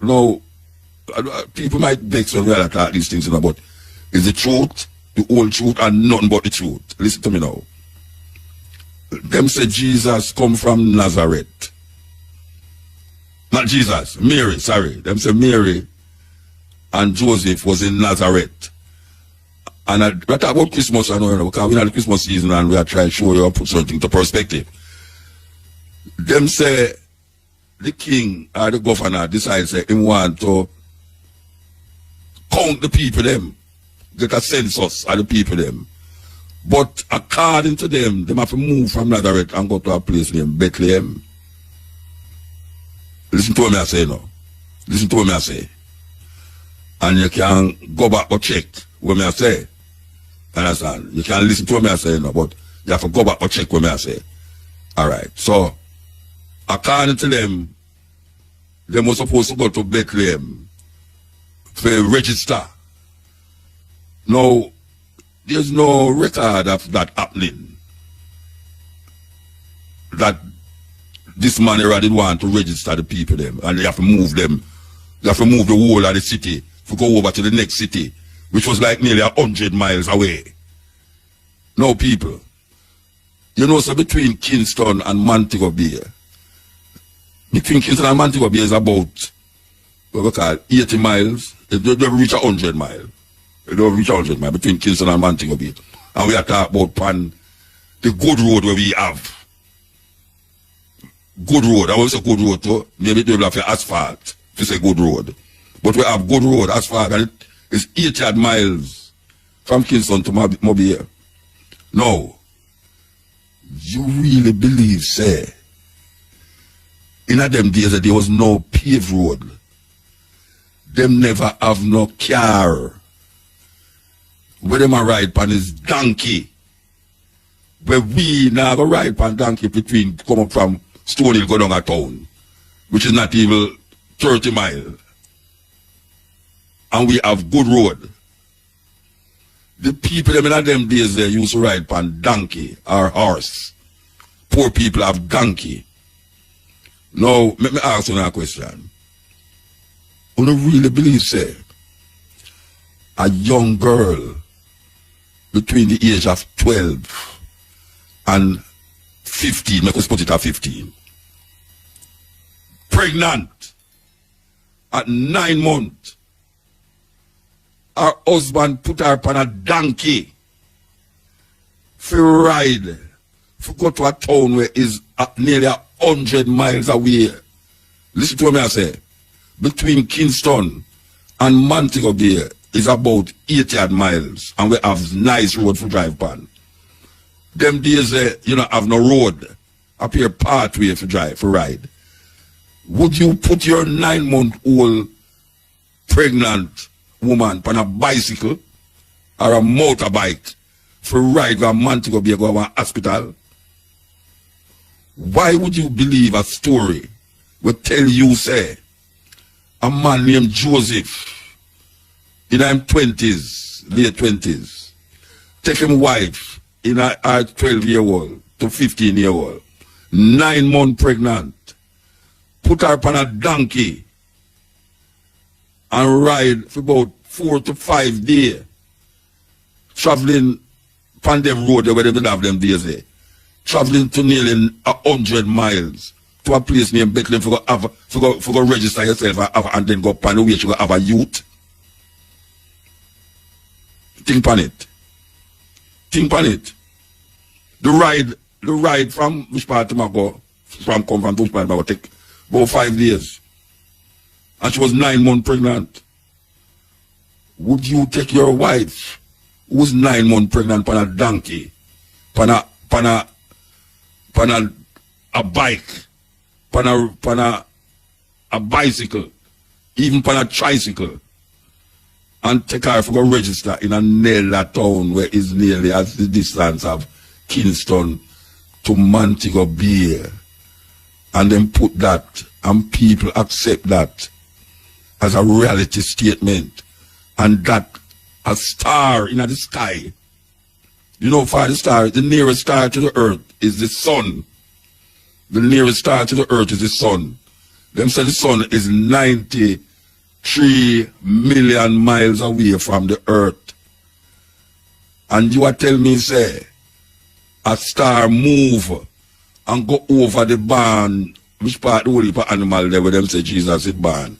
Now, people might vex when we attack these things, but is the truth, the whole truth, and nothing but the truth? Listen to me now. Them say Jesus come from Nazareth. Not Jesus, Mary, sorry. Them say Mary and Joseph was in Nazareth. And I talk about Christmas, I know, because we're in the Christmas season and we are trying to show you or put something into perspective. Them say the king or the governor decides that he want to count the people them, get a census of the people them. But according to them have to move from Nazareth and go to a place named Bethlehem. Listen to what I say now. Listen to what I say. And you can go back or check what I say. Understand? You can listen to what I say now, but you have to go back or check what I say. Alright. So, according to them, they were supposed to go to Bethlehem for register. Now, there's no record of that happening. That this man here did want to register the people them, and they have to move them. They have to move the whole of the city to go over to the next city, which was like nearly 100 miles away. Now, people, you know, so between Kingston and Montego Bay, between Kingston and Montego Bay is about what we call 80 miles. They don't reach 100 miles. They don't reach 100 miles between Kingston and Montego Bay. And we are talking about the good road where we have. Good road. I want to say good road too. Maybe they will have asphalt to say good road. But we have good road, asphalt, and it's 80 miles from Kingston to Mobile. Now, you really believe, say, in them days that there was no paved road. Them never have no car. Where them a ride pan is donkey. Where we now go ride pan donkey between come up from Stone Hill go down a town, which is not even 30 miles. And we have good road. The people them in them days they used to ride pan donkey or horse. Poor people have donkey. Now, let me ask you a question. You don't really believe, say, a young girl between the age of 12 and 15, let's put it at 15, pregnant at 9 months, her husband put her upon a donkey for ride, for go to a town where is nearly 100 miles away. Listen to what I say. Between Kingston and Montego Bay is about 80 miles, and we have nice road for drive pan. Them days, you know, have no road, up here pathway for drive, for ride. Would you put your 9-month-old pregnant woman on a bicycle or a motorbike for ride from Montego Bay go to a hospital? Why would you believe a story would tell you, say, a man named Joseph in his 20s, late 20s, take him wife in a 12-year-old to 15-year-old, 9 months pregnant, put her upon a donkey and ride for about 4 to 5 days, traveling on them road where they don't have them days there, traveling to nearly 100 miles to a place named Bethlehem for go register yourself and then go pan the way to have a youth. Think on it. Think on it. The ride from which part to go from which part to take about 5 days. And she was 9 months pregnant. Would you take your wife who was 9 months pregnant on a donkey, on a bike, on a bicycle, even on a tricycle, and take her for go register in a Nella town where is nearly at the distance of Kingston to Montego Bay, and then put that, and people accept that as a reality statement, and that a star in the sky. You know, for the star, the nearest star to the earth is the sun. The nearest star to the earth is the sun. Them say the sun is 90 3 million miles away from the earth. And you are telling me, say, a star move and go over the barn, which part the only animal there where them say Jesus is born.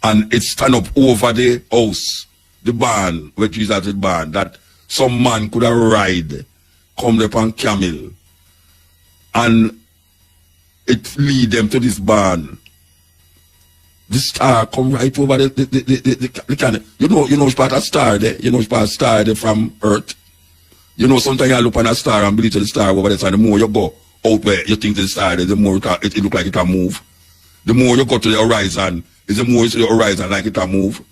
And it stand up over the house, the barn where Jesus is born, that some man could have ride, come upon camel, and it lead them to this barn. The star come right over the cannon. You know which part of star there? You know which part of star there from earth? You know, sometimes you look on a star and believe to the star over there, so the more you go out where you think the star there, the more it look like it can move. The more you go to the horizon, is the more you see the horizon like it can move.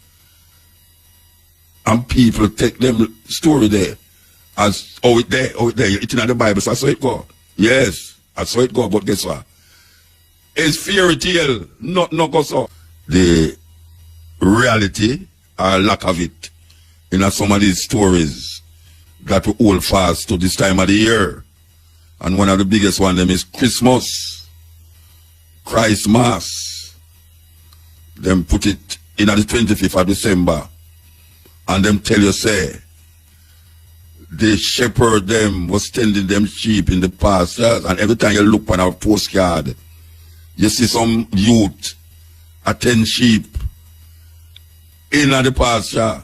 And people take them story there as, oh, it there, it's in the Bible, so I saw it go. Yes, I saw it go, but guess what? It's fairy tale, not go so. The reality or lack of it in some of these stories that we hold fast to this time of the year. And one of the biggest one of them is Christmas, Christmas. Them put it in the 25th of December. And them tell you, say, the shepherd them was tending them sheep in the pastures. And every time you look on our postcard, you see some youth attend sheep in the pasture.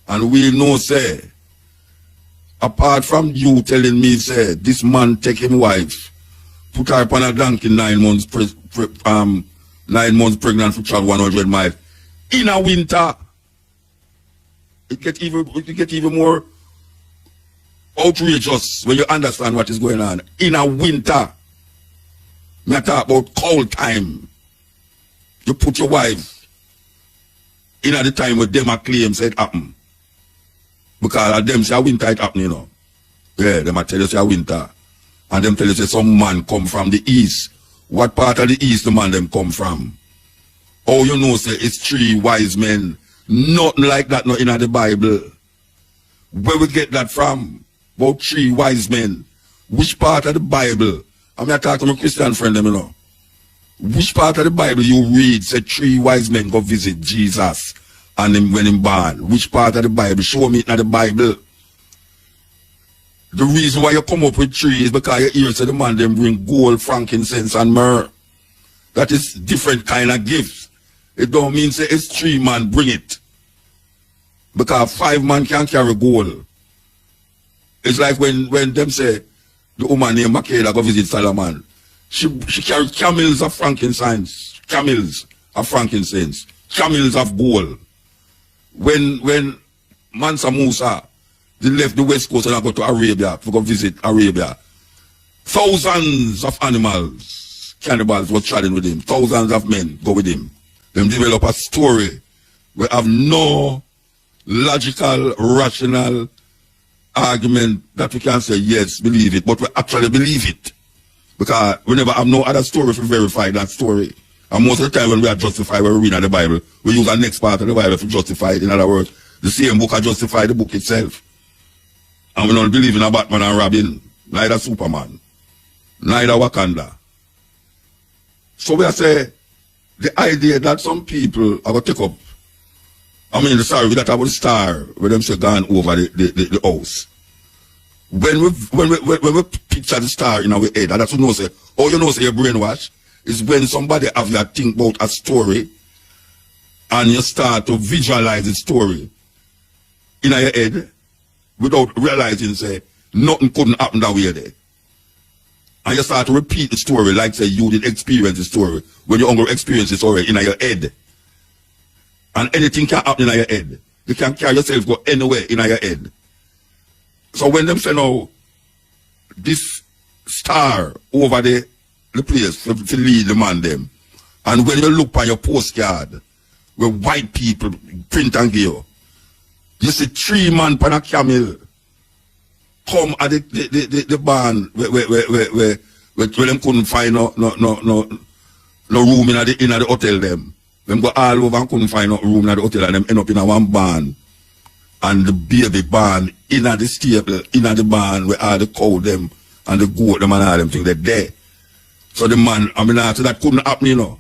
And we know, say, apart from you telling me, say, this man take him wife, put her upon a donkey 9 months, 9 months pregnant for travel 100 miles. In a winter, it get even more outrageous when you understand what is going on. In a winter, me talk about cold time. You put your wife in at the time where them a claim said happen. Because of them say winter it happen, you know. Yeah, them a tell you say winter. And them tell you say some man come from the east. What part of the east the man them come from? Oh, you know, say it's 3 wise men. Nothing like that not in the Bible. Where we get that from? About 3 wise men. Which part of the Bible? I'm going to talk to my Christian friend them, you know. Which part of the Bible you read say 3 wise men go visit Jesus and him when him born? Which part of the Bible? Show me it in the Bible. The reason why you come up with 3 is because you hear say the man them bring gold, frankincense, and myrrh. That is different kind of gifts. It don't mean say it's 3 man bring it. Because 5 man can carry gold. It's like when them say the woman named Makeda go visit Solomon. She carried camels of frankincense, camels of frankincense, camels of gold. When Mansa Musa, they left the west coast and I go to Arabia to go visit Arabia. Thousands of animals, cannibals were traveling with him. Thousands of men go with him. Them develop a story where have no logical, rational argument that we can say yes, believe it, but we actually believe it. Because we never have no other story to verify that story. And most of the time when we are justified, when we read the Bible, we use the next part of the Bible to justify it. In other words, the same book can justify the book itself. And we don't believe in a Batman and Robin, neither Superman, neither Wakanda. So we are saying, the idea that some people are going to take up, I mean, sorry, that about the star, where them say gone over the house. When we picture the star in our head, and that's what you know, say, oh, you know, say your brainwash, is when somebody have you think about a story, and you start to visualize the story in your head, without realizing, say, nothing couldn't happen that way there. And you start to repeat the story like, say, you did experience the story, when you only experience the story in your head. And anything can happen in your head. You can carry yourself go anywhere in your head. So when them say now, this star over the place to lead the man them, and when you look on your postcard, where white people print and give you see 3 man on a camel come at the barn where them couldn't find no room in the hotel them. Them go all over and couldn't find no room in the hotel and them end up in a one barn. And the baby barn in the stable, in the barn where all the cow them and the goat them and all them things they're there. So the man, I mean after that couldn't happen, you know.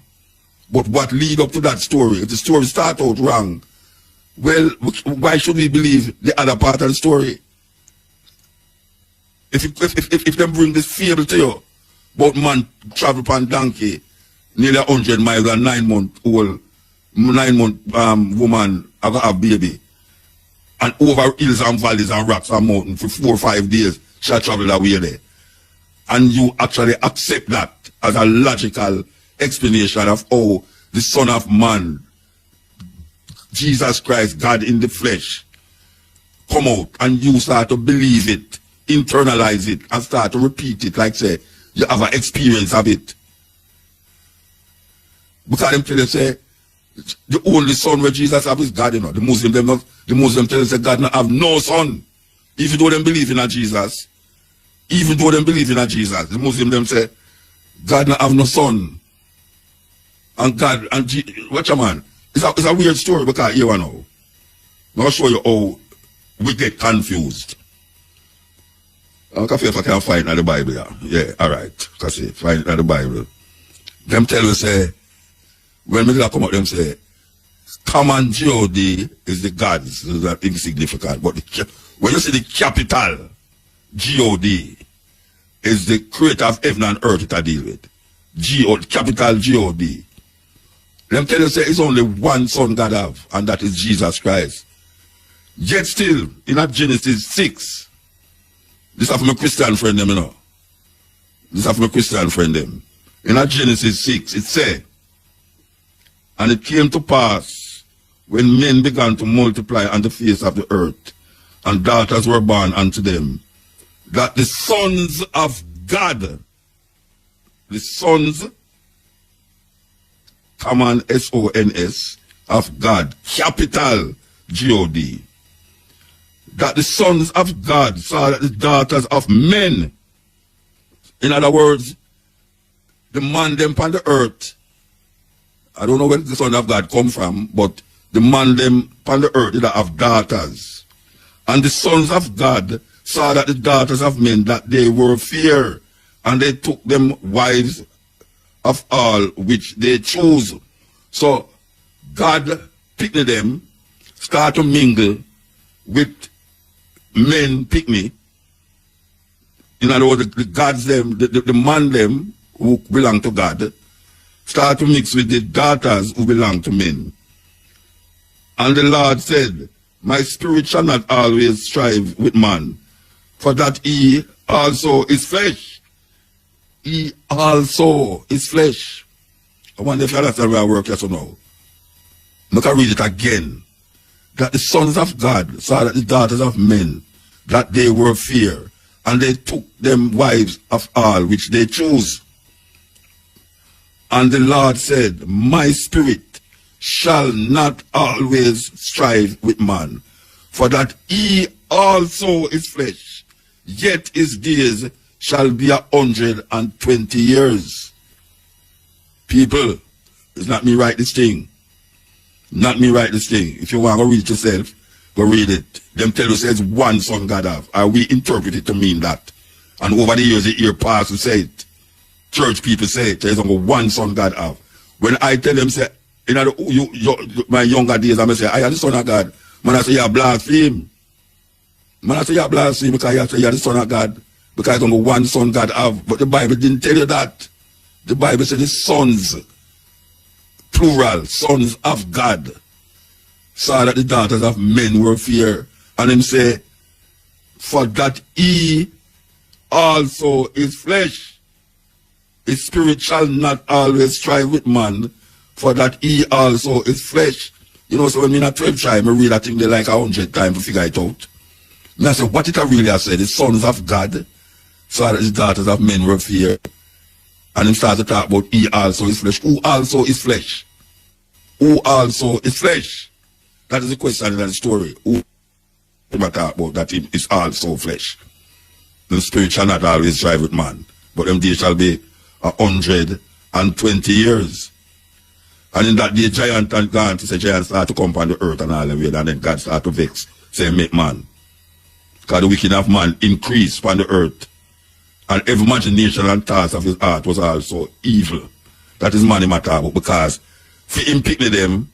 But what lead up to that story? If the story start out wrong, well, why should we believe the other part of the story? If them bring this fable to you, about man travel upon donkey, nearly 100 miles, and 9-month-old, 9-month woman have a baby, and over hills and valleys and rocks and mountains for 4 or 5 days, shall travel that way there. And you actually accept that as a logical explanation of how the Son of Man, Jesus Christ, God in the flesh, come out, and you start to believe it, internalize it, and start to repeat it, like say, you have an experience of it. Because them tell you say, the only son where Jesus have is God, you know. The Muslim tell you say God not have no son. Even though them believe in a Jesus. Even though them believe in a Jesus. The Muslim them say, God not have no son. And God, and watch a man. It's a weird story because here I know. I'll show you how we get confused. I'll see if I can find it in the Bible. Yeah, alright. Find it in the Bible. Them tell you say, when we come out, them say, common G-O-D is the gods. It's not insignificant. But when you see the capital G-O-D is the creator of heaven and earth that I deal with. Capital G-O-D. Them tell you say it's only one son God have, and that is Jesus Christ. Yet still, in that Genesis 6, this is for my Christian friend them, you know. This is for my Christian friend them. In that Genesis 6, it said, and it came to pass, when men began to multiply on the face of the earth, and daughters were born unto them, that the sons of God, the sons, common S-O-N-S, of God, capital G-O-D, that the sons of God saw that the daughters of men, in other words, the man them upon the earth, I don't know where the son of God come from, but the man them upon the earth did have daughters. And the sons of God saw that the daughters of men, that they were fair, and they took them wives of all which they chose. So God picked them, start to mingle with men pick me. In other words, the gods them, the man them who belong to God, start to mix with the daughters who belong to men. And the Lord said, my spirit shall not always strive with man, for that he also is flesh. He also is flesh. I wonder if you understand where I work yes or no. Look, I read it again. That the sons of God saw that the daughters of men, that they were fair, and they took them wives of all which they chose. And the Lord said, my spirit shall not always strive with man, for that he also is flesh, yet his days shall be 120 years. People, it's not me write this thing. Not me write this thing. If you want to read it yourself, go read it. Them tell you says one son God have. And we interpret it to mean that. And over the years, you hear pastors say it. Church people say it. There's only one son God have. When I tell them, say, in my younger days, I'm say, I am the son of God. Man, I say, you blaspheme. Man, I say, you blaspheme because you say, you're the son of God. Because there's only one son God have. But the Bible didn't tell you that. The Bible said the sons, plural, sons of God, saw that the daughters of men were fair. And him say, for that he also is flesh. His spirit shall not always strive with man, for that he also is flesh. You know, so when me in a 12 time, I read that thing they like 100 times to figure it out. And I say, what it really has said, the sons of God saw that the daughters of men were fair. And him start to talk about he also is flesh. Who also is flesh? Who also is flesh? That is the question in the story. Who I talk about that him is also flesh. The spirit shall not always strive with man, but them days shall be 120 years. And in that day, giant and gone, say giant start to come upon the earth and all the way, and then God start to vex, say make man. Because the wickedness of man increased upon the earth. And every imagination and thoughts of his heart was also evil. That is man in my talk, because for him picking them,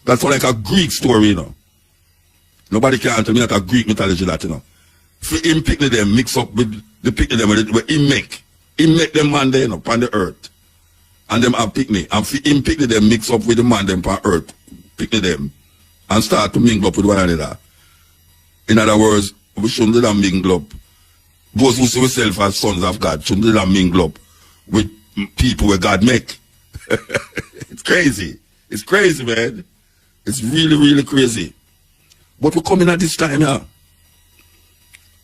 that's like a Greek story, you know. Nobody can tell me that a Greek mythology that, you know. For him picking them, mix up with the picking them, where he make them man there, you know, on the earth. And them have picnic. And for him picking them, mix up with the man them on earth, picking them, and start to mingle up with one another. In other words, we shouldn't let them mingle up. Those who see themselves as sons of God shouldn't let them mingle up with people where God make. It's crazy. It's crazy, man. It's really, really crazy. But we're coming at this time now.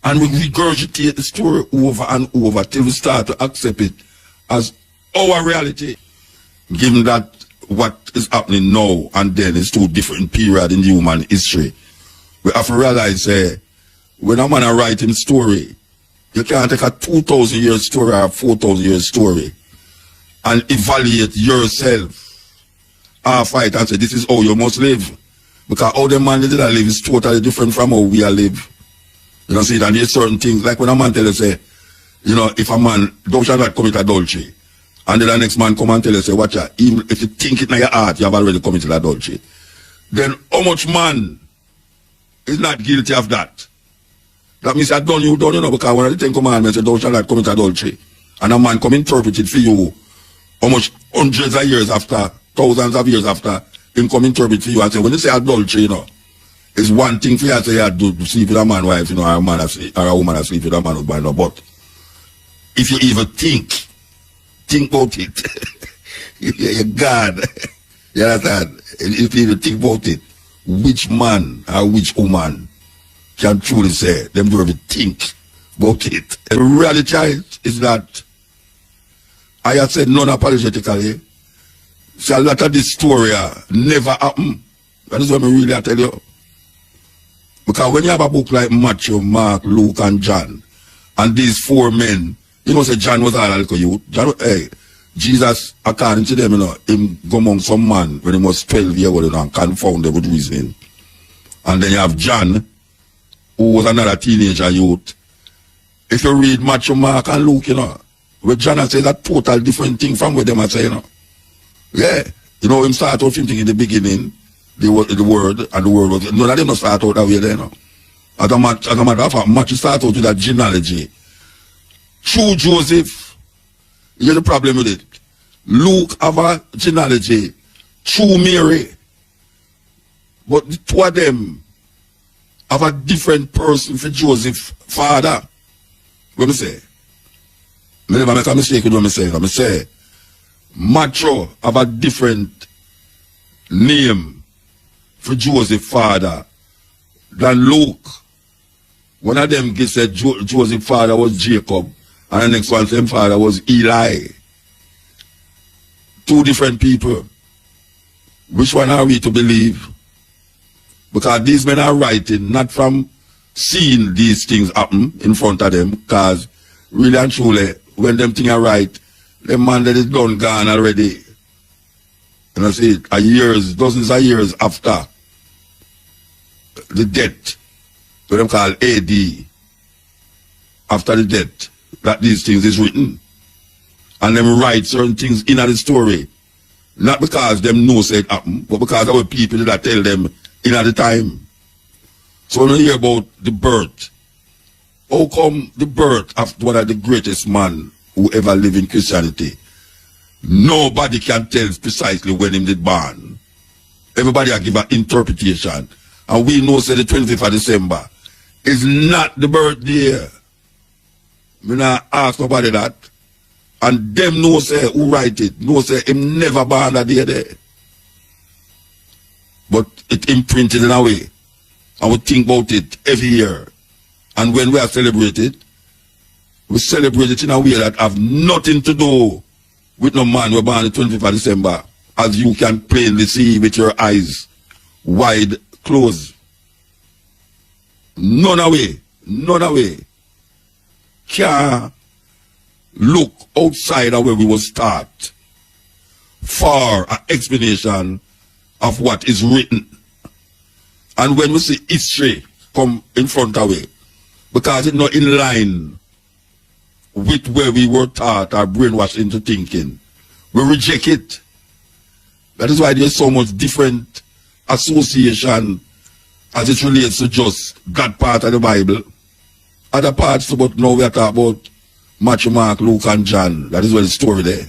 And we regurgitate the story over and over till we start to accept it as our reality. Given that what is happening now and then is two different periods in human history, we have to realize when a man write him story, you can't take a 2,000 year story or a 4,000 year story and evaluate yourself half it and say this is how you must live. Because how the man did live is totally different from how we are live. You know, see, and there's certain things, like when a man tell you, say, you know, if a man, thou shalt not commit adultery, and then the next man come and tell you, say, watch out, even if you think it in your heart, you have already committed adultery, then how much man is not guilty of that? That means I don't, you know, because one of the 10 commandments say, thou shalt not commit adultery, and a man come interpret it for you, how much hundreds of years after, thousands of years after, him come interpret for you and say, when you say adultery, you know, it's one thing for you to say you do sleep with a man wife, you know, or a man asleep, or a woman asleep with a man husband, no. But if you even think about it, you're God. You understand? If you even think about it, which man or which woman can truly say them do ever think about it? The reality is that I have said non-apologetically, so a lot of this story never happened. That is what I really tell you. Because when you have a book like Matthew, Mark, Luke, and John, and these four men, you know, say John was all a little youth. John, Jesus, according to them, you know, him go among some man when he was 12 years old, you know, and confounded with reasoning. And then you have John, who was another teenager youth. If you read Matthew, Mark, and Luke, you know, where John says a total different thing from what them are saying, you know. Yeah, you know, him start out thinking in the beginning, the word, and the word was, no, that didn't start out that way there, you know. As a matter of fact, Matthew start out with that genealogy. True Joseph, here's the problem with it. Luke have a genealogy, true Mary. But the two of them have a different person for Joseph, father. What me say? I never make a mistake with what I say. I say, Matthew have a different name for Joseph father than Luke. One of them said Joseph father was Jacob, and the next one same father was Eli. Two different people. Which one are we to believe? Because these men are writing not from seeing these things happen in front of them, because really and truly, when them things are right, the man that is done gone already. And I say it, years, dozens of years after the death, what them call AD, after the death, that these things is written. And them write certain things in the story. Not because them know say it happened, but because there were people that tell them in at the time. So when you hear about the birth, how come the birth of one of the greatest man who ever lived in Christianity, nobody can tell precisely when him did born. Everybody will give an interpretation. And we know say the 25th of December is not the birthday. We not ask nobody that. And them know say who write it, know say him never born that day there. But it imprinted in a way. And we think about it every year. And when we are celebrated, we celebrate it in a way that have nothing to do with no man who born the 25th of December, as you can plainly see with your eyes wide closed. None away can look outside of where we will start for an explanation of what is written. And when we see history come in front of it, because it's not in line with where we were taught or brainwashed into thinking, we reject it. That is why there's so much different association as it relates to just God part of the Bible. Other parts, but now we are talking about Matthew, Mark, Luke, and John. That is where the story there.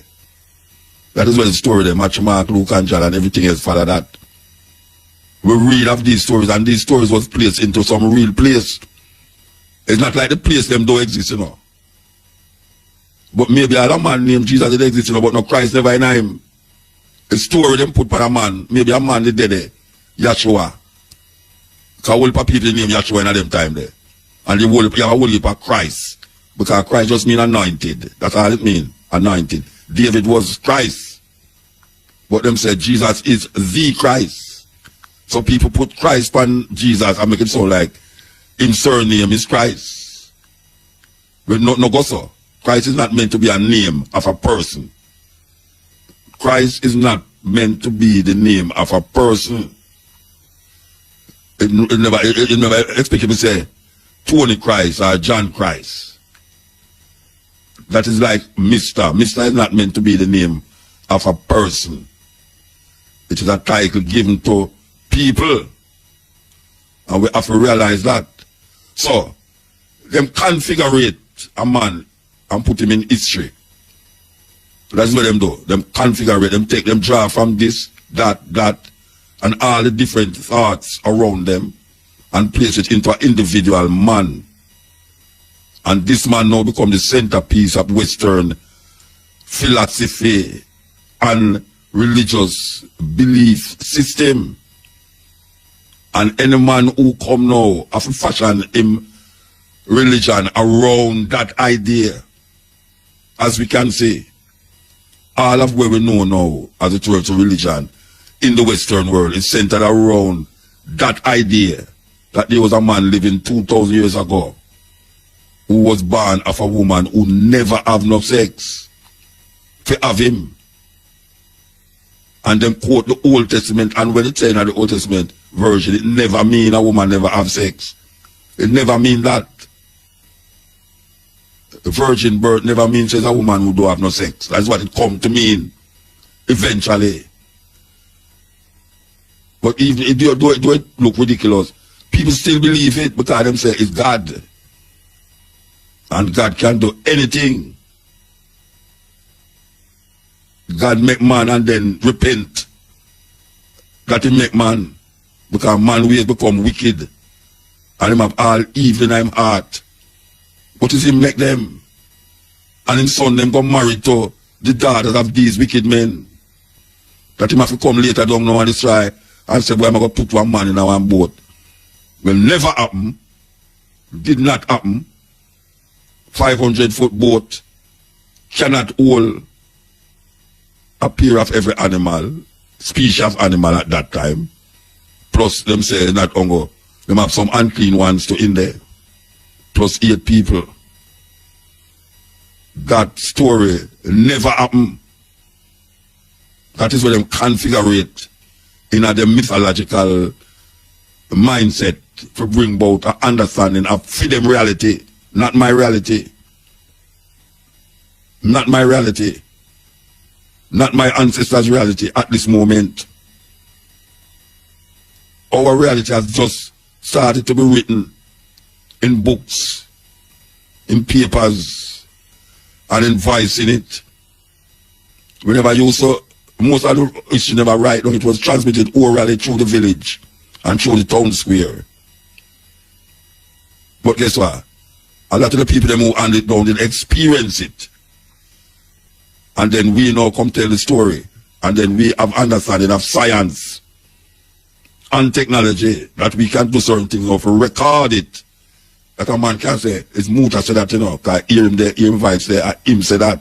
That is where the story there. Matthew, Mark, Luke, and John, and everything else follow that. We read of these stories, and these stories was placed into some real place. It's not like the place them don't exist, you know. But maybe a man named Jesus did exist, you know, but no Christ never in him. A story them put for a man. Maybe a man did there, Yahshua. Because all people name Yahshua in them time there. And you have a whole heap of Christ. Because Christ just mean anointed. That's all it means. Anointed. David was Christ. But them said Jesus is the Christ. So people put Christ on Jesus and make it sound like his surname is Christ. But no go so. Christ is not meant to be a name of a person. Christ is not meant to be the name of a person. It never expect him to say Tony Christ or John Christ. That is like Mr. Mr. is not meant to be the name of a person. It is a title given to people. And we have to realize that. So, them configure a man and put him in history. That's what them do. Them configure it, them take them draw from this, that, and all the different thoughts around them and place it into an individual man. And this man now become the centerpiece of Western philosophy and religious belief system. And any man who come now have to fashion him religion around that idea, as we can say, all of what we know now as it relates to religion in the Western world is centered around that idea that there was a man living 2,000 years ago who was born of a woman who never have no sex to have him. And then quote the Old Testament, and when it's saying that the Old Testament version, it never mean a woman never have sex. It never mean that. Virgin birth never means there's a woman who don't have no sex. That's what it come to mean eventually. But even if do it look ridiculous, people still believe it because them say it's God. And God can do anything. God make man and then repent that he make man. Because man will become wicked. And him have all evil in him heart. But is he make them? And his son them go married to the daughters of these wicked men. That him have to come later down now and destroy and say, well, I'm going to put one man in our boat. Will never happen. Did not happen. 500-foot boat cannot hold a pair of every animal, species of animal at that time. Plus them say not ongo. Them have some unclean ones to in there. Plus 8 people. That story never happened. That is where them configure it in a mythological mindset to bring about an understanding of freedom reality, not my reality. Not my reality. Not my ancestors' reality at this moment. Our reality has just started to be written in books, in papers, and in voice in it. Whenever you saw, most of the history never write down, it was transmitted orally through the village and through the town square. But guess what? A lot of the people them who hand it down did experience it. And then we now come tell the story. And then we have understanding of science and technology that we can do certain things of record it. That a man can say, it's muta said that, you know, because hear him there, hear him voice there, him say that.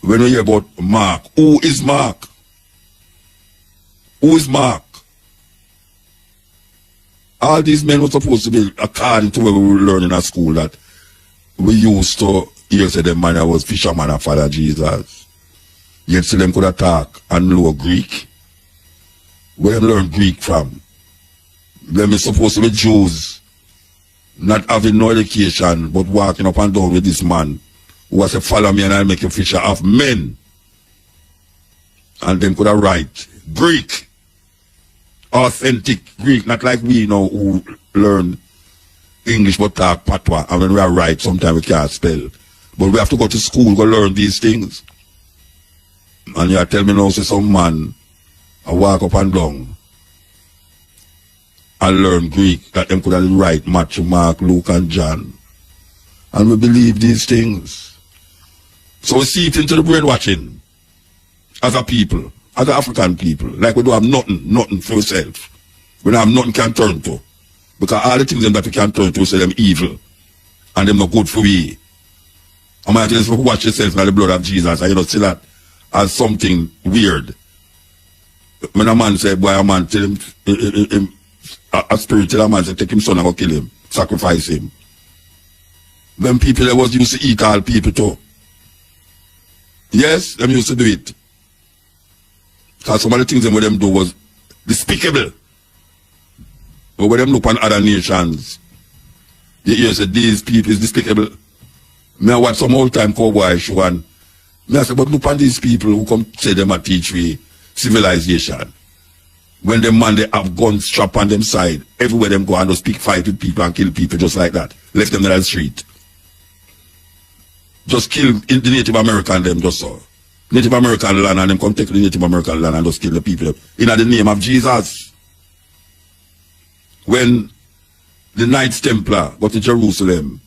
When we hear about Mark, who is Mark? Who is Mark? All these men were supposed to be, according to what we were learning at school, that we used to hear say the man was fisherman and Father Jesus. Yet see them could attack and know Greek. Where them learn Greek from? Them is supposed to be Jews, not having no education, but walking up and down with this man who was a follow me and I'll make you fisher of men. And them could have write Greek. Authentic Greek, not like we know who learn English but talk patois. And when we are right, sometimes we can't spell. But we have to go to school to learn these things. And you tell me now, say some man, I walk up and down and learn Greek, that them could have write Matthew, Mark, Luke, and John. And we believe these things. So we see it into the brainwashing as a people, as an African people. Like we don't have nothing for ourselves. We don't have nothing can turn to. Because all the things that we can turn to, we say them evil. And them not good for we. I might just watch yourself by the blood of Jesus, and you don't see that as something weird. When a man say, boy, a man tell him, a spirit tell a man say, take him son and go kill him, sacrifice him. Them people that was used to eat all people too. Yes, them used to do it. Because some of the things them do was despicable. But when them look on other nations, you hear say, these people is despicable. Me I watch some old time cowboy show and me I say, but look on these people who come say them a teach we civilization. When them man they have guns strapped on them side, everywhere them go and just fight with people and kill people just like that. Left them in the street. Just kill the Native American them just so. Native American land and them come take the Native American land and just kill the people in the name of Jesus. When the Knights Templar go to Jerusalem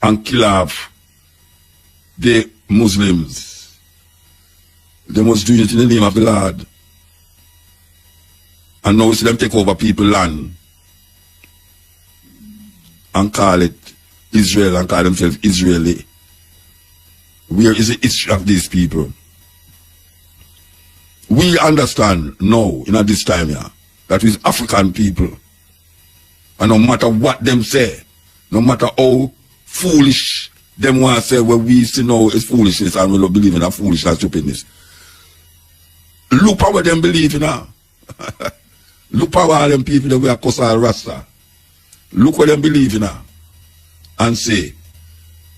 and kill off the Muslims, they must do it in the name of the Lord. And now we see them take over people's land and call it Israel and call themselves Israeli. Where is the history of these people? We understand now, in this time here, that we African people. And no matter what them say, no matter how foolish them want to say what we see now is foolishness and we don't believe in that foolishness and stupidness. Look at what them believe in now. Look at all them people that we are Kosal Rasta. Look what them believe in now. And say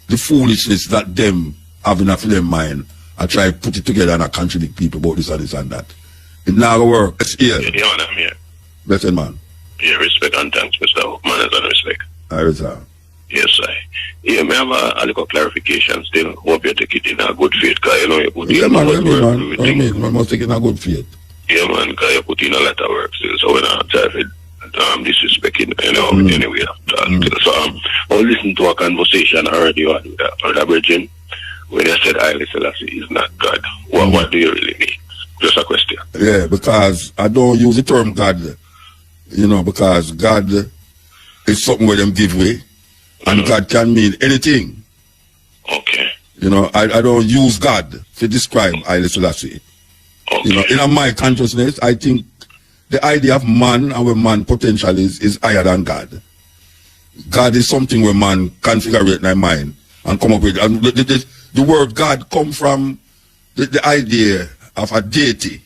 the foolishness that them have in their mind. I try to put it together and I contradict people about this and this and that. It now work. It's here. Yeah, I'm here. Blessed man. Yeah, respect and thanks, Mr. Manners and respect. I return. Yes, I. Yeah, may I have a little clarification still. Hope you take it in a good faith, because you know you put in a lot of work. I mean, man must take it in a good faith. Yeah, man, because you put in a lot of work still. So when I try to disrespecting, you know, anyway. So I listen to a conversation already on the Virgin when they said Haile Selassie is not God. What do you really mean? Just a question. Yeah, because I don't use the term God, you know, because God is something where them give way, and God can mean anything. Okay. You know, I don't use God to describe Haile Selassie. Okay. You know, in my consciousness, I think the idea of man and where man potential is higher than God. God is something where man configure in their mind and come up with. And the word God come from the idea of a deity.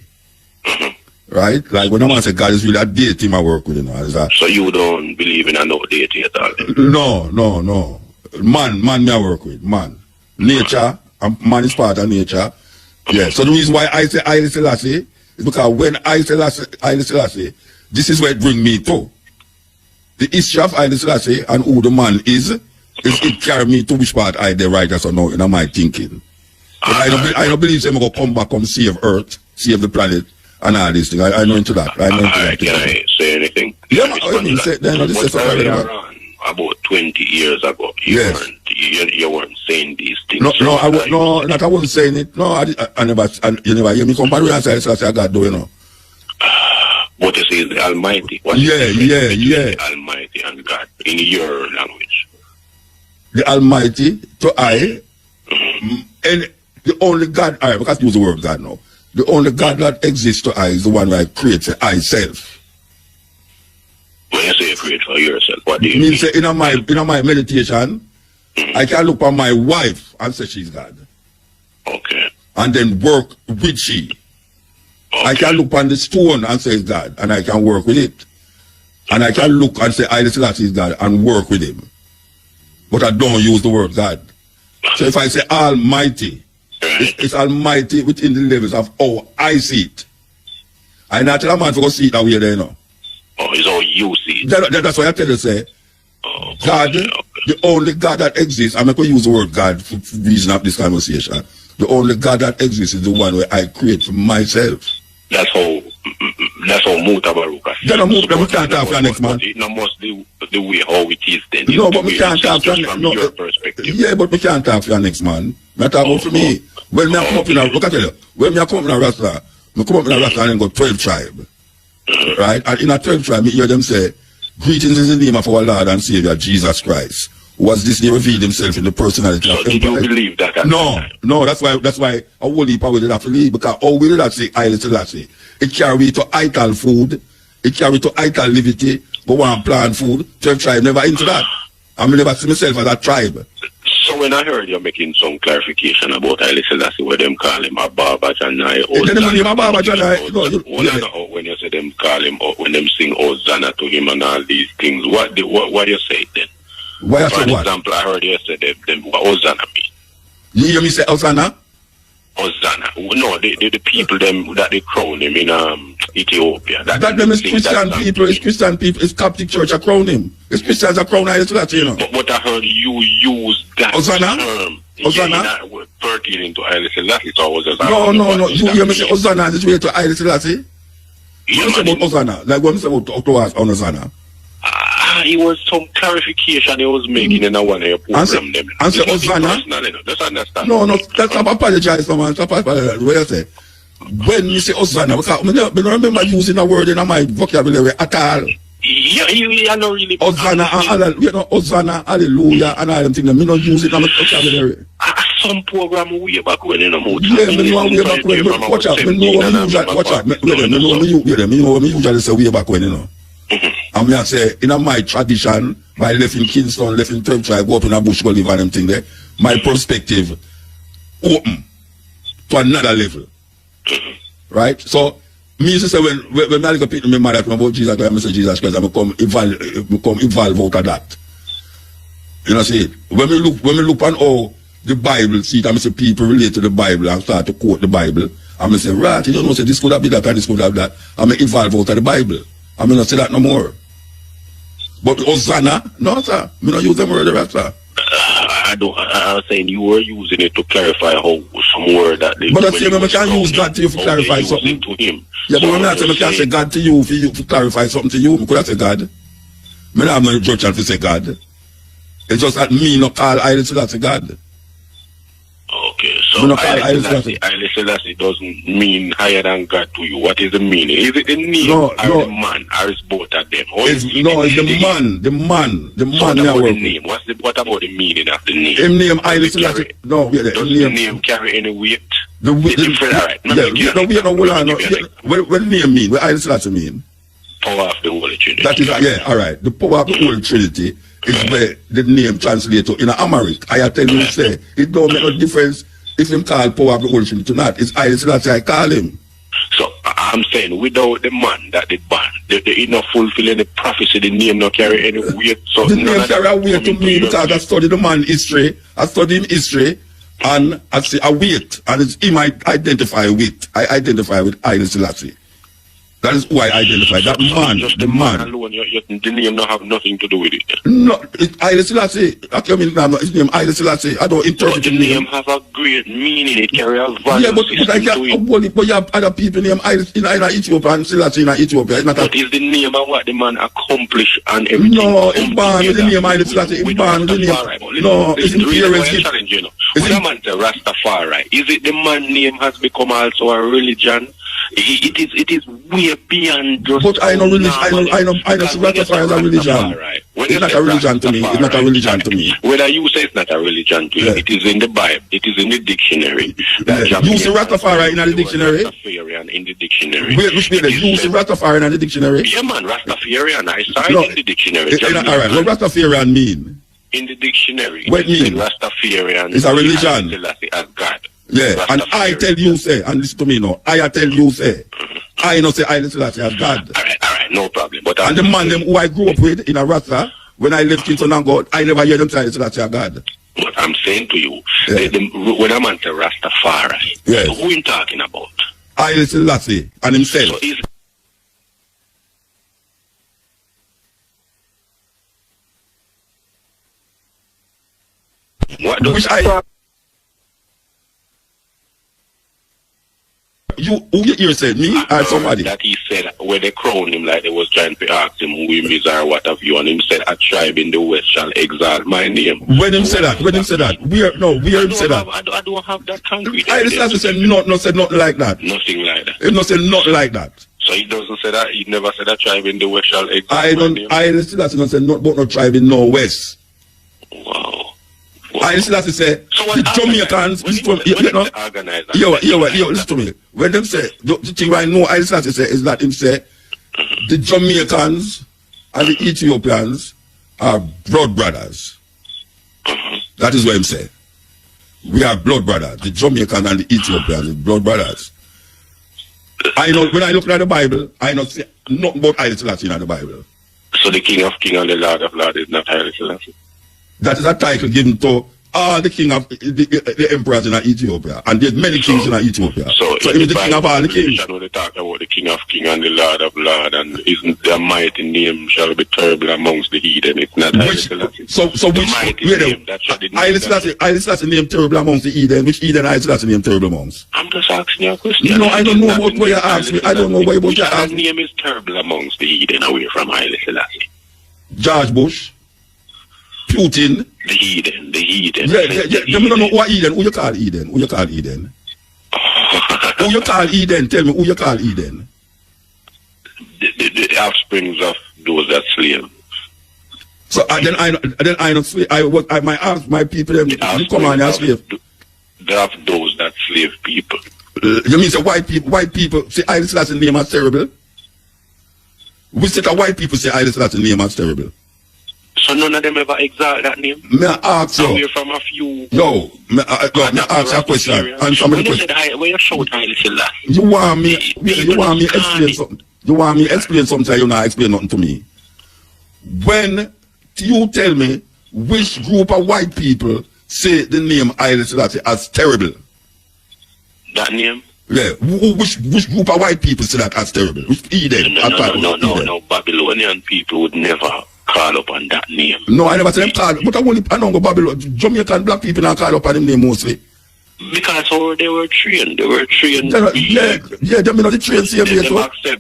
Right? Like when a man say God is really a deity, I work with, you know. So you don't believe in a no deity at all? No. Man me I work with. Man. Nature, and man is part of nature. Yeah. So the reason why I say Haile Selassie is because when Haile Selassie, this is where it brings me to. The history of Haile Selassie and who the man is it carry me to which part I the writers or no in my thinking. But I don't believe them go come back, come save Earth, save the planet, and all these things. I know into that. I know into that. Can I say anything? Yeah, I mean, say, this is about 20 years ago, you weren't saying these things. No, I wasn't saying it. No, I never. You never hear me come back and say I got do, you know. What you say is the Almighty. Yeah. Almighty and God in your language. The Almighty to I, and the only God I, because use the word God now. The only God that exists to I is the one that creates I self. When you say you create for yourself, what do you mean? Say in my meditation, I can look at my wife and say she's God. Okay. And then work with she. Okay. I can look on the stone and say it's God, and I can work with it. And I can look and say Haile Selassie is God and work with him. But I don't use the word God. So if I say Almighty, It's almighty within the levels of how I see it. I not tell a man to go see it that way there, you know. Oh, it's how you see it. That's why I tell you, say, God, the only God that exists, I'm not going to use the word God for reason of this conversation. The only God that exists is the one where I create for myself. That's how MUTABARUKA. Then we can't talk for next man. It must the way how it is then. No, but we can't talk from your perspective. Yeah, but we can't talk for next man. Not talk about for me. When I come up in a, look at you, when I come up in a Rasta, I come up in a Rasta and then go 12 tribe. Right? And in a 12 tribe, you hear them say, greetings in the name of our Lord and Savior, Jesus Christ. Was this he revealed himself in the personality of did you believe that? No, that's why a whole heap of will have to leave, because how will that say Haile Selassie? It carry to ital food, it carry to ital liberty, but one plant food, 12 tribe never into that. I never see myself as a tribe. So when I heard you're making some clarification about Haile Selassie, where them call him a Baba Janai, when you say them call him, or when them sing Hosanna to him and all these things, what do you say then? Why For example, I heard you say them what Hosanna mean. You hear me say Hosanna? Hosanna. No, the people them that they crown him in Ethiopia. That them is Christian people, it's Christian people, it's Coptic church that crown him. It's Christians that crown Haile Selassie, you know. But I heard you use that Hosanna? term. Hosanna? Pertaining to Haile Selassie, so I was just No. You hear me say Hosanna is way to Haile Selassie? Yeah, What about Hosanna? Like what you say about Hosanna? It was some clarification he was making in a one of your program. Answer Hosanna? Just understand. No, that's not apologize, man. Stop apologize. What you say? When you say Hosanna, because I don't remember using a word in my vocabulary at all. Yeah, you are not really. Hosanna, Hosanna, hallelujah, and all them things. I don't use it in my vocabulary. Some program way back when in a mood. Yeah, I know way back when. Watch out, I know what me usually say way back when, you know. And me I say, in my tradition, my left in Kingston, left in 12 tribe, go up in a bush, go live and them thing there, my perspective open to another level. Right? So, me used to say, when I look at people, me that about Jesus Christ, I say Jesus Christ, I become evolve out of that. You know, see, when we look on how the Bible, see, I say people relate to the Bible and start to quote the Bible, I say, right, you don't know, say this could have been that and this could have that, I evolve out of the Bible. I not say that no more. But Hosanna, no sir, I don't use them word right, sir. I was saying you were using it to clarify how some word that they. But I say I can use God to you for clarify something to him. Yeah, but when I say I can say God to you for clarify something to you, could I say God? I have no objection to say God. It's just that me not call Haile Selassie God. Okay, so Haile Selassie doesn't mean higher than God to you. What is the meaning? Is it the name or the man, or is both of them? It's the man. So what about the name? What about the meaning of the name? The name Haile Selassie. No, does the name carry any weight? The weight. What the name mean? What Haile Selassie mean? Power of the Holy Trinity. That is, yeah, all right. The power of the Holy Trinity is where the name translates to. In Amharic, I tell you, say, it don't make no difference if him call power of the Holy Trinity or not. It's Haile Selassie I call him. So, I'm saying, without the man that they ban, they not fulfilling the prophecy, the name not carry any weight. So the name carry a weight to me because I study the man history, I study him history, and I see a weight, and it's him I identify with. I identify with Haile Selassie. That is who I identify. That man, the man alone, the name not have nothing to do with it. No, it's Haile Selassie. His name Haile Selassie. I don't interpret the name. Have a great meaning. It carry a value. Yeah, but you have other people named Haile in Ethiopia and Selassie in Ethiopia. It's not but is the name of what the man accomplished and everything? No, it's born with the name Haile Selassie. It's born with the name. No, it's in parents. When a man say Rastafari, is it the man name has become also a religion? It is way beyond just. But I know religion. I know Rastafari is a religion. It's not a religion to me. It's not a religion to me. Whether you say it's not a religion to you, it is in the Bible. It is in the dictionary. You say Rastafari in the dictionary. Rastafarian in the dictionary. Which means you say Rastafari in the dictionary. Yeah, man, Rastafarian. I saw it in the dictionary. All right. What Rastafarian mean? In the dictionary. What mean? Rastafarian. It's a religion. As God. Yeah, and I tell you say, and listen to me now, I tell you say, I know say Haile Selassie as God. All right, no problem. But and the man them who I grew up with in a Rasta, when I left Kingston and God, I never hear them say Haile Selassie as God. But I'm saying to you, Yeah. when a man say Rastafari, Yes. who him talking about? Haile Selassie and himself. So is what does Which I you who you hear said me or somebody? that he said when they crowned him, like they was trying to ask him who him is or what have you, and him said a tribe in the west shall exalt my name. When him say that, we hear him say that. I don't have that concrete. Haile Selassie said said nothing like that. Nothing like that. He not said nothing like that. So he doesn't say that. He never said a tribe in the west shall exalt I my don't name. Haile Selassie not said not about no tribe in no west. Wow. Haile Selassie say So the Jamaicans listen to me. When them say the thing right now Haile Selassie say is that him say the Jamaicans and the Ethiopians are blood brothers. That is what him say. We are blood brothers. The Jamaicans and the Ethiopians are blood brothers. I know when I look at the Bible, I not see nothing about Haile Selassie in the Bible. So the King of Kings and the Lord of Lords is not Haile Selassie. That is a title given to all the king of the emperors in Ethiopia, and there's many kings in Ethiopia. So he is the king of all the kings. When they talk about the King of Kings and the Lord of Lords, and isn't their mighty name shall be terrible amongst the heathen? It's not Haile Selassie. So which Haile Selassie name terrible amongst the heathen? Which heathen Haile Selassie name terrible amongst? I'm just asking you a question. No, I don't know about what you asked me. I don't know what you asked me. Which name is terrible amongst the heathen away from Haile Selassie? George Bush, Putin. The heathen. Yeah. You don't know what Eden. Who you call Eden? Who you call Eden? Who you call Eden? Tell me who you call Eden. The offsprings of those that slave. So then I don't slave. My people them come on and slave. Of those that slave people. You mean say white people say Haile Selassie name as terrible? We say that white people say Haile Selassie name as terrible. So none of them ever exalt that name? May I ask you? Away from a few. No, may I ask you a question? Answer me the question. When you shout Haile Selassie, you want me explain something? You want me explain something? You not explain nothing to me. When you tell me which group of white people say the name Haile Selassie as terrible? That name? Yeah. Which group of white people say that as terrible? Which Eden? No. Babylonian people would never call up on that name. No, I never say them call. But I don't go Babylon. Jamaican black people don't call up on them name mostly. Because they were trained. They were trained. Yeah, them not the trained same way.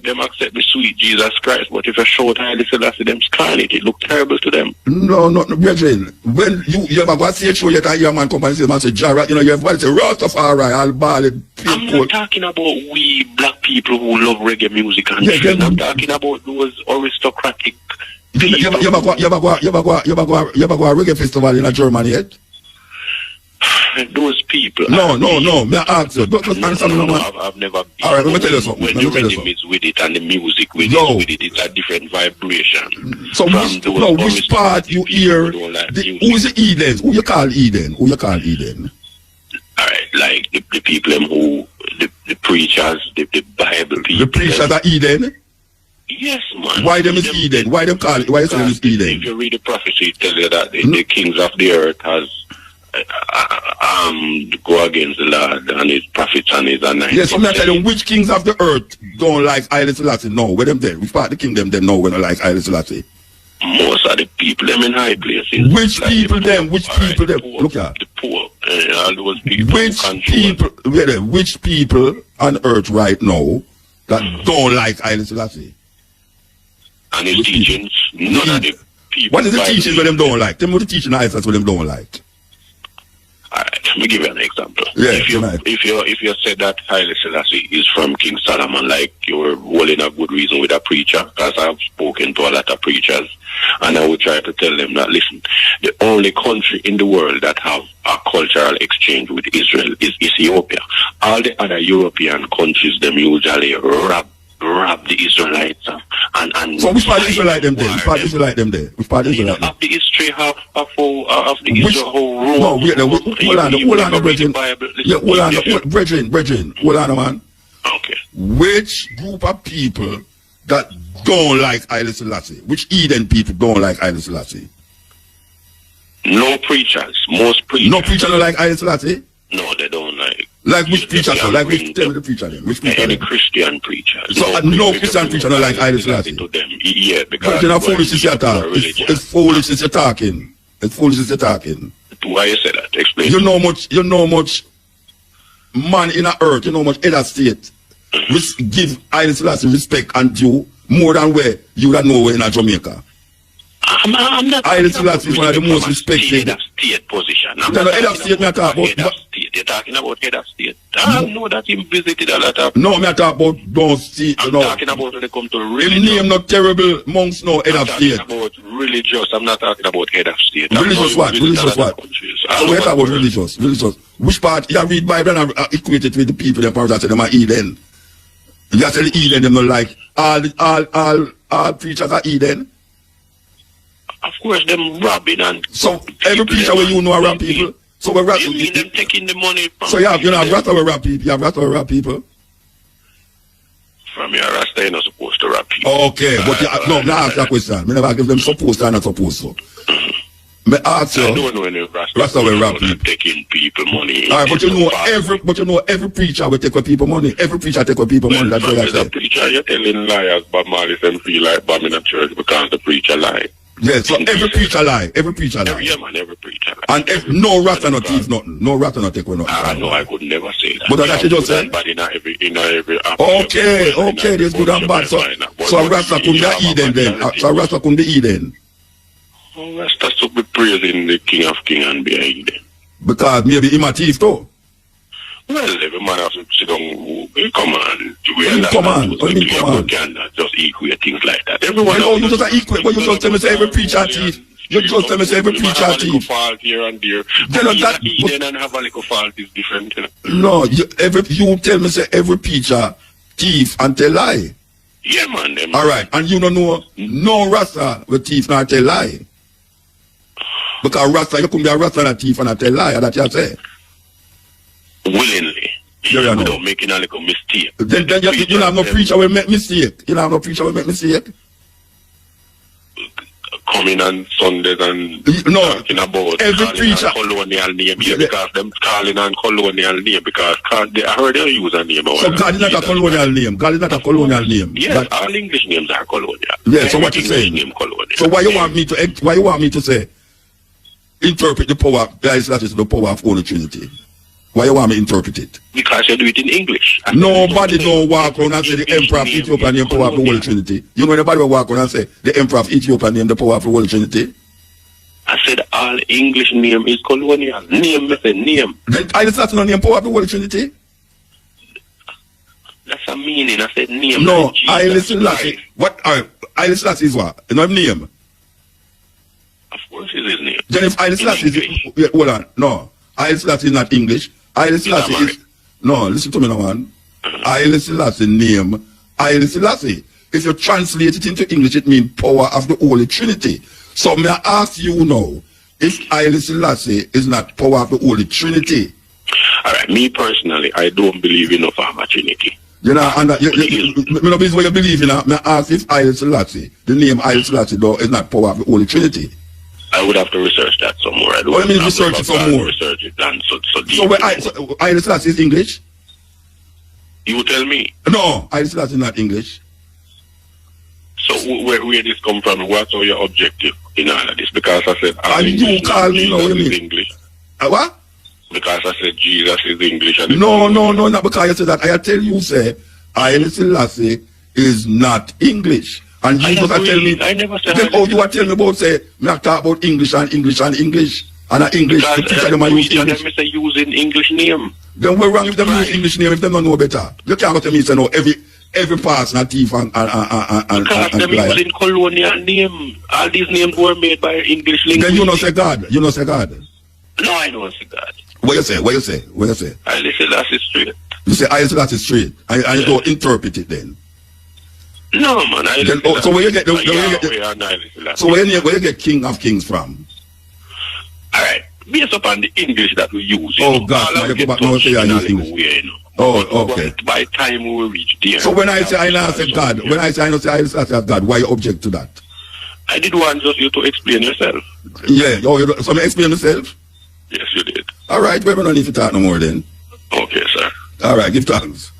Them accept the sweet Jesus Christ. But if you show Haile Selassie, them scarlet, it look terrible to them. No, brethren. When you ever go see a show, you can hear a man come and say, Jara, you know, you have to say, Rastafari, I'll ball it. I'm not talking about we black people who love reggae music and shit. I'm talking about those aristocratic people. You ever go a reggae festival in Germany yet? Those people. No. May I ask you? I've never been. All right, let me tell you something. When the rhythm is with it and the music with it, it's a different vibration. So which part you hear? Who is the Eden? Who you call Eden? All right, like the people who the preachers, the Bible people. The preachers are Eden. Yes, man. Why them is Eden? Why them call it? Why is it Eden? If you read the prophecy, it tells you that the kings of the earth has go against the Lord and his prophets and his anointed. Yes, I'm not telling you which kings of the earth don't like Haile Selassie. No, where them there? Which part of the kingdom them know when they like Haile Selassie? Most of the people them in high places. Which like people them? Which people them? Look at the poor. All those people. Which people on earth right now that don't like Haile Selassie? And his teachings. None of the people. What is the teachings that them don't like? Tell me what the teaching Haile Selassie them don't like. Alright, let me give you an example. Yeah, if you said that Haile Selassie is from King Solomon, like you were holding a good reason with a preacher, because I've spoken to a lot of preachers, and I would try to tell them that, listen, the only country in the world that have a cultural exchange with Israel is Ethiopia. All the other European countries, them usually rob the Israelites and so which part Israelite them there? Which part Israelite them there? Which part Israelite them? Of the history of the Israel whole rule. No, wait, hold on, brethren. Yeah, hold on, brethren. Hold on, man. Okay. Which group of people that don't like Haile Selassie? Which Eden people don't like Haile Selassie? No preachers. Most preachers. No preacher don't like Haile Selassie? No, they don't like. Like which preacher? So? Like which? Tell me the preacher then. Which preacher? Any Christian preacher. So no Christian preacher don't like Haile Selassie. To them, yeah, because but you're not foolish as you're talking. It's foolish as you're talking. It's foolish as you're talking. Why you say that? Explain. You know much man in the earth, you know much head of state. Give Haile Selassie respect and due more than where you don't know in Jamaica. I'm not. Haile Selassie is one of the most respected. Head of state position. Head of state, me talk about. Head of state. You're talking about head of state. I know that he visited a lot of. No, me talk about those state. I'm talking about when they come to religion. His name not terrible monks, no head of state. I'm talking about religious. I'm not talking about head of state. Religious what? Religious what? So we talk about religious. Religious. Which part? You read Bible and equate it with the people. The powers that say them are Eden. You say the Eden them not like all preachers are Eden. Of course, them robbing and. So every preacher where you know are rob people. So we rob. You mean them taking the money from. So you have Rasta will rob people. You have Rasta will rob people. From your Rasta, you're not supposed to rob people. Okay, but no, now ask that question. Me never give them supposed to or not supposed to. Me ask you. I don't know any Rasta will rob people. Taking people money. Alright, but you know every preacher will take away people money. Every preacher take away people money. That's what I say. Preacher, you're telling liars, Bob Marley them feel like bombing a church because the preacher lie. Yes, so every preacher lie. Every preacher lie. Yeah, man, every preacher lie. And if no Rasta no thief nothing. No Rasta no take away nothing. No, I could never say that. But that's what you just said. But in every okay, there's good and bad. So Rasta couldn't be Eden then. So Rasta couldn't be Eden. Oh, Rasta should be praising the King of Kings and be Eden. Because maybe him a thief too. Well, every man has to sit down. Come on. Come on. You cannot just equate things like that. Everyone. You just equate, but you just tell me say every preacher thief. You just tell me say every preacher thief. Fault here and there. Eden and have a little fault is different. No, you tell me say every preacher thief and tell lie. Yeah, man. All right, and you don't know no Rasta with thief not tell lie. Because Rasta, you couldn't be a Rasta and a thief and a tell lie. That you say. Willingly. Yeah, without making a little mistake. Then you have no preacher will make mistake. You have no preacher will make mistake. Coming on Sundays and talking about every preacher colonial name because them calling on colonial name because I heard they use a name. So God is not a colonial name. God is not a colonial name. Yes, all English names are colonial. Yeah, so what you saying? So why you want me to say interpret the power that is the power of Holy Trinity? Why you want me to interpret it? Because you do it in English. Nobody don't walk around and say the Emperor of Ethiopia name the power of the Holy Trinity. You know anybody will walk around and say the Emperor of Ethiopia name the power of the Holy Trinity? I said all English name is colonial. Name, I said name. I just not name power of the Holy Trinity? That's a meaning. I said name. No, I listen to what I listen to is what? You know name? Of course it's his name. Then if I listen to hold on, no. I Selassie is not English. I Selassie is no. Listen to me now, man. I Selassie name. I Selassie. If you translate it into English, it means power of the Holy Trinity. So may I ask you now, if I Selassie is not power of the Holy Trinity? All right. Me personally, I don't believe enough of a Trinity. You know, and me know this what you believe in. May I ask if I Selassie, the name I Selassie, though, is not power of the Holy Trinity? I would have to research that some more. I don't what do you mean research it some more? Research it and so deep. So when I Selassie is English? You tell me. No, I Selassie is not English. So where this come from? What's your objective in all of this? Because I said and you call me now, what do you mean? English. What? Because I said Jesus is English. And no, not because you said that. I tell you, say, I Selassie is not English. And you just tell me, I never said then you are telling me about, say, me talk about English and English and English. And English, the teacher them use English. Them say using English name. Then we're wrong if them use English name, if they don't know better. You can't go tell me, say, no, every person a thief and because them using colonial name. All these names were made by English linguists. Then you know say God. You know say God. No, I don't say God. What you say? I listen, that's straight. You say, I say that's straight. I don't interpret it then. No, man. So where you get where you get King of Kings from? All right, based upon the English that we use. Oh God, now you go back now say I use English. Oh, okay. By time we will reach there. So when I say I know say God, when I say I know say I say God, why you object to that? I did want just you to explain yourself. Yeah, so I explain myself? Yes, you did. All right, we don't need to talk no more then. Okay, sir. All right, give thanks.